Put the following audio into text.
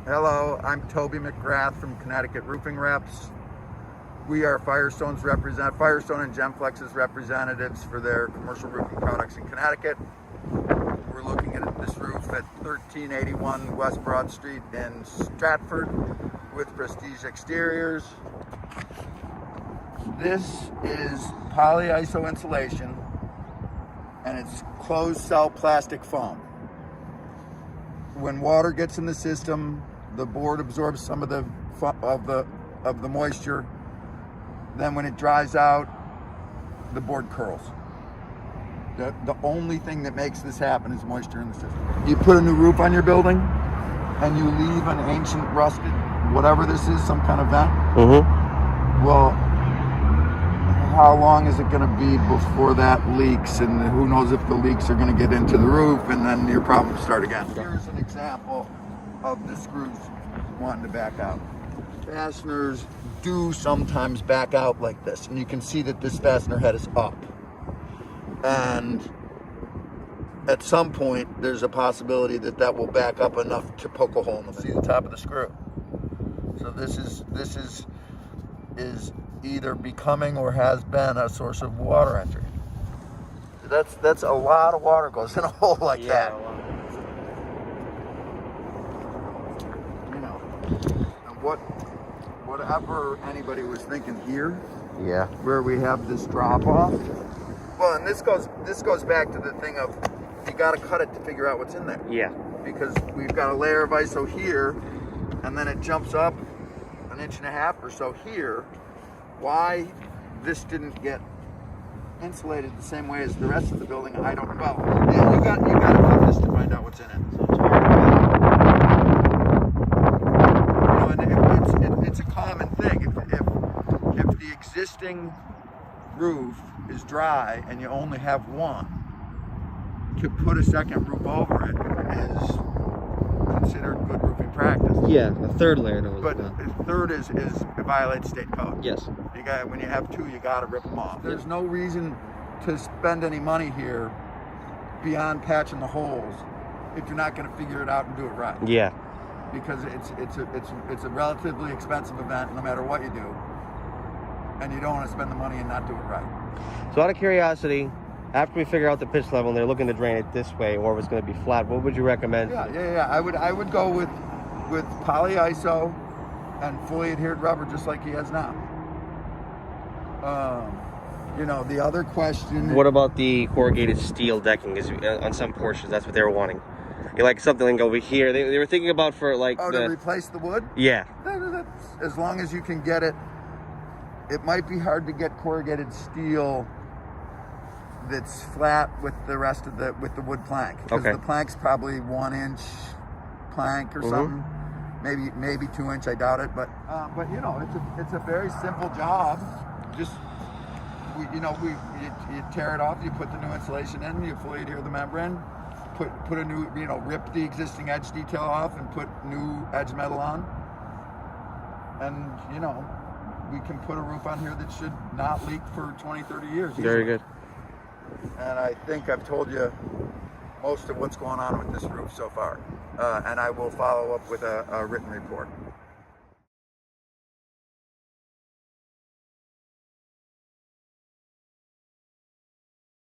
Hello, I'm Toby McGrath from Connecticut Roofing Reps. We are Firestone and Gemflex's representatives for their commercial roofing products in Connecticut. We're looking at this roof at 1381 West Broad Street in Stratford with Prestige Exteriors. This is polyiso insulation and it's closed cell plastic foam. When water gets in the system, the board absorbs some of the moisture. Then when it dries out, the board curls. The only thing that makes this happen is moisture in the system. You put a new roof on your building and you leave an ancient rusted, whatever this is, some kind of vent. Mm-hmm. Well, how long is it going to be before that leaks? And who knows if the leaks are going to get into the roof and then your problems start again. Here's an example of the screws wanting to back out. Fasteners do sometimes back out like this, and you can see that this fastener head is up. And at some point, there's a possibility that that will back up enough to poke a hole in the middle. See the top of the screw. So this is either becoming or has been a source of water entry. That's a lot of water goes in a hole like that. You know, and whatever anybody was thinking here, where we have this drop off. Well, and this goes back to the thing of you got to cut it to figure out what's in there. Yeah. Because we've got a layer of ISO here, and then it jumps up an inch and a half or so here. Why this didn't get insulated the same way as the rest of the building, I don't know. Yeah, you got to cut this to find out what's in it. You know, and it's a common thing. If the existing roof is dry and you only have one, to put a second roof over it is considered good roofing practice. Yeah, a third layer though. But the third is it violates state code. Yes. When you have two, you got to rip them off. There's no reason to spend any money here beyond patching the holes if you're not going to figure it out and do it right. Yeah. Because it's a relatively expensive event no matter what you do, and you don't want to spend the money and not do it right. So out of curiosity, after we figure out the pitch level and they're looking to drain it this way, or if it's going to be flat, what would you recommend? Yeah. I would go with polyiso and fully adhered rubber, just like he has now. You know, the other question. What about the corrugated steel decking? Is on some portions that's what they were wanting. Like something over here. They were thinking about for like. Oh, to replace the wood? Yeah. As long as you can get it. It might be hard to get corrugated steel that's flat with the rest of the wood plank, because the plank's probably 1 inch plank or something, maybe 2 inch. I doubt it, but you know, it's a very simple job. Just you tear it off, you put the new insulation in, you fully adhere the membrane, put a new, rip the existing edge detail off and put new edge metal on, and we can put a roof on here that should not leak for 20-30 years. Very good. And I think I've told you most of what's going on with this roof so far. And I will follow up with a written report.